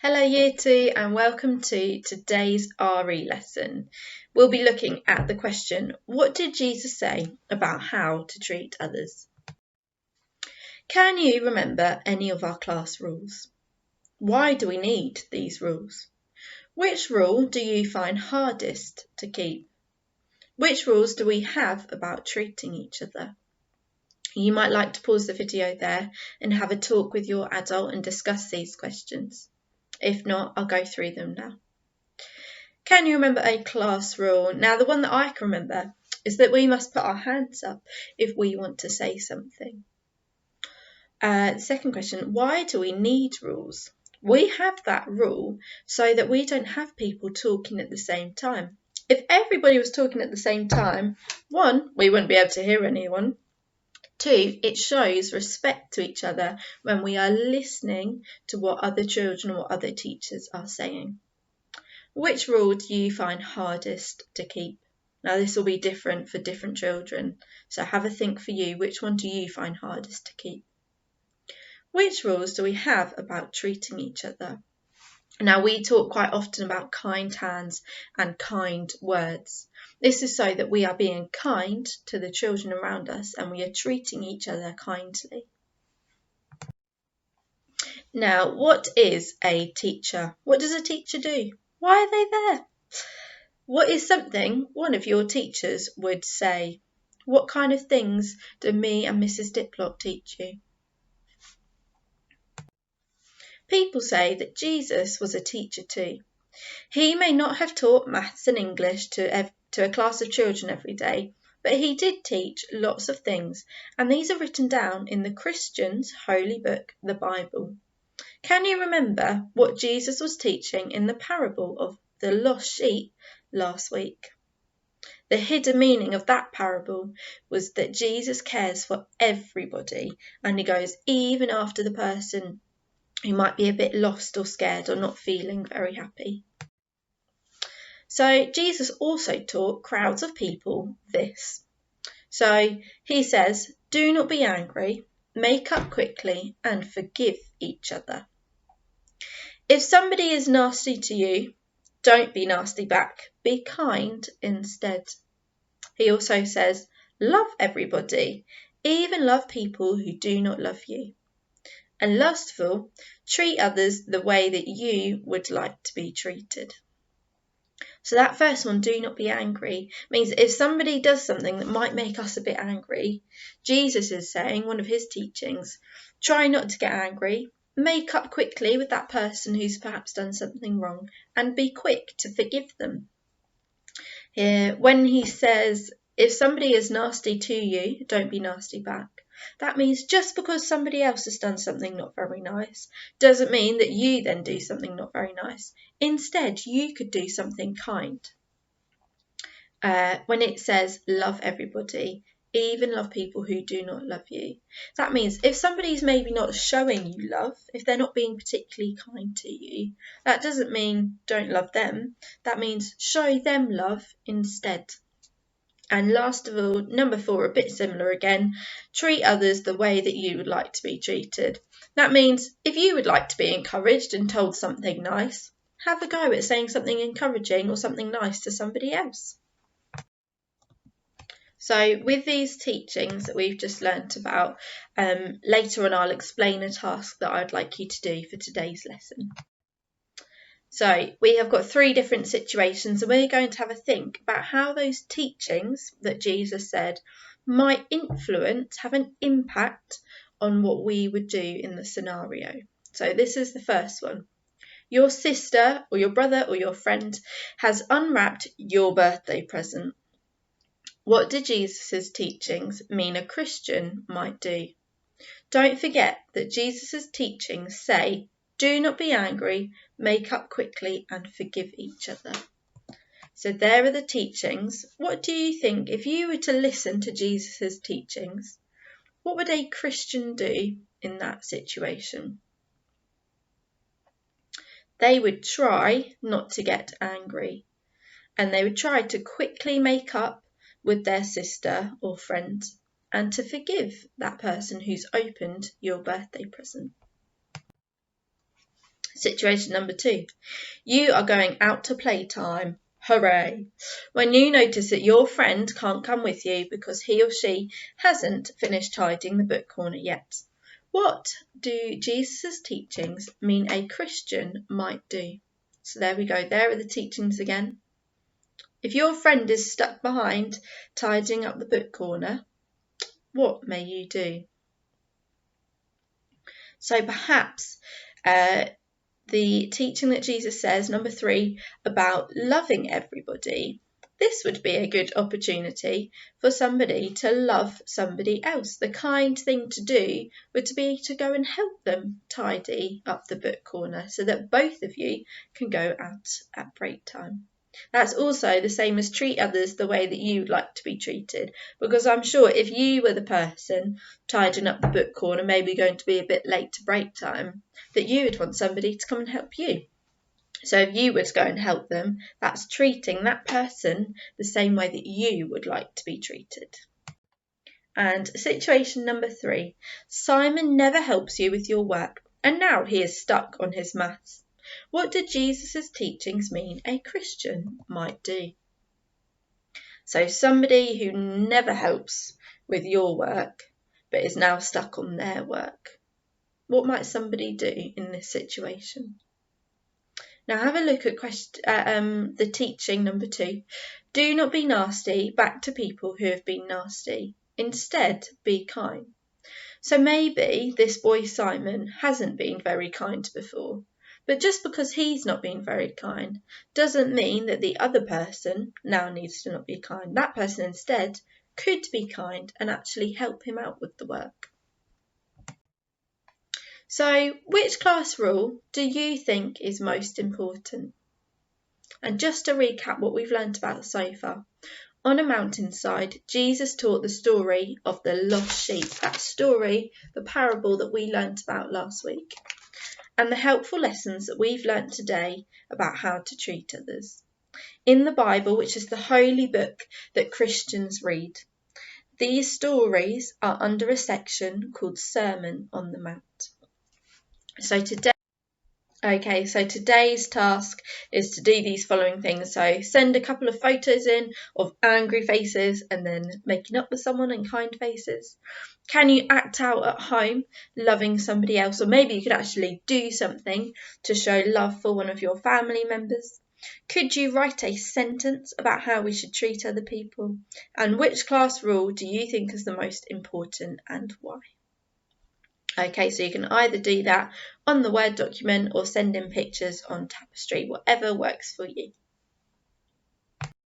Hello Year 2 and welcome to today's RE lesson. We'll be looking at the question, what did Jesus say about how to treat others? Can you remember any of our class rules? Why do we need these rules? Which rule do you find hardest to keep? Which rules do we have about treating each other? You might like to pause the video there and have a talk with your adult and discuss these questions. If not, I'll go through them now. Can you remember a class rule? Now, the one that I can remember is that we must put our hands up if we want to say something. The second question, why do we need rules? We have that rule so that we don't have people talking at the same time. If everybody was talking at the same time, one, we wouldn't be able to hear anyone. Two, it shows respect to each other when we are listening to what other children or other teachers are saying. Which rule do you find hardest to keep? Now this will be different for different children, so have a think for you. Which one do you find hardest to keep? Which rules do we have about treating each other? Now we talk quite often about kind hands and kind words. This is so that we are being kind to the children around us and we are treating each other kindly. Now, what is a teacher? What does a teacher do? Why are they there? What is something one of your teachers would say? What kind of things do me and Mrs. Diplock teach you? People say that Jesus was a teacher too. He may not have taught maths and English to a class of children every day, but he did teach lots of things, and these are written down in the Christians' holy book, the Bible. Can you remember what Jesus was teaching in the parable of the lost sheep last week? The hidden meaning of that parable was that Jesus cares for everybody and he goes even after the person who might be a bit lost or scared or not feeling very happy. So Jesus also taught crowds of people this. So he says, do not be angry, make up quickly and forgive each other. If somebody is nasty to you, don't be nasty back. Be kind instead. He also says, love everybody, even love people who do not love you. And last of all, treat others the way that you would like to be treated. So that first one, do not be angry, means if somebody does something that might make us a bit angry, Jesus is saying, one of his teachings, try not to get angry, make up quickly with that person who's perhaps done something wrong, and be quick to forgive them. When he says, if somebody is nasty to you, don't be nasty back. That means just because somebody else has done something not very nice doesn't mean that you then do something not very nice. Instead, you could do something kind. When it says love everybody, even love people who do not love you. That means if somebody's maybe not showing you love, if they're not being particularly kind to you, that doesn't mean don't love them. That means show them love instead. And last of all, number 4, a bit similar again, treat others the way that you would like to be treated. That means if you would like to be encouraged and told something nice, have a go at saying something encouraging or something nice to somebody else. So with these teachings that we've just learnt about, later on I'll explain a task that I'd like you to do for today's lesson. So we have got 3 different situations and we're going to have a think about how those teachings that Jesus said might have an impact on what we would do in the scenario. So this is the first one. Your sister or your brother or your friend has unwrapped your birthday present. What do Jesus' teachings mean a Christian might do? Don't forget that Jesus' teachings say, do not be angry, make up quickly and forgive each other. So there are the teachings. What do you think, if you were to listen to Jesus' teachings, what would a Christian do in that situation? They would try not to get angry and they would try to quickly make up with their sister or friend and to forgive that person who's opened your birthday present. Situation number 2. You are going out to playtime. Hooray! When you notice that your friend can't come with you because he or she hasn't finished tidying the book corner yet. What do Jesus' teachings mean a Christian might do? So there we go. There are the teachings again. If your friend is stuck behind tidying up the book corner, what may you do? So perhaps the teaching that Jesus says, number 3, about loving everybody, this would be a good opportunity for somebody to love somebody else. The kind thing to do would be to go and help them tidy up the book corner so that both of you can go out at break time. That's also the same as treat others the way that you'd like to be treated, because I'm sure if you were the person tidying up the book corner, maybe going to be a bit late to break time, that you would want somebody to come and help you. So if you were to go and help them, that's treating that person the same way that you would like to be treated. And situation number 3, Simon never helps you with your work, and now he is stuck on his maths. What do Jesus' teachings mean a Christian might do? So somebody who never helps with your work but is now stuck on their work. What might somebody do in this situation? Now have a look at the teaching number 2. Do not be nasty back to people who have been nasty. Instead, be kind. So maybe this boy Simon hasn't been very kind before. But just because he's not been very kind doesn't mean that the other person now needs to not be kind. That person instead could be kind and actually help him out with the work. So which class rule do you think is most important? And just to recap what we've learnt about so far. On a mountainside, Jesus taught the story of the lost sheep. That story, the parable that we learnt about last week. And the helpful lessons that we've learnt today about how to treat others. In the Bible, which is the holy book that Christians read, these stories are under a section called Sermon on the Mount. So today's task is to do these following things. So send a couple of photos in of angry faces and then making up with someone in kind faces. Can you act out at home loving somebody else? Or maybe you could actually do something to show love for one of your family members. Could you write a sentence about how we should treat other people? And which class rule do you think is the most important and why? Okay, so you can either do that on the Word document or send in pictures on Tapestry, whatever works for you.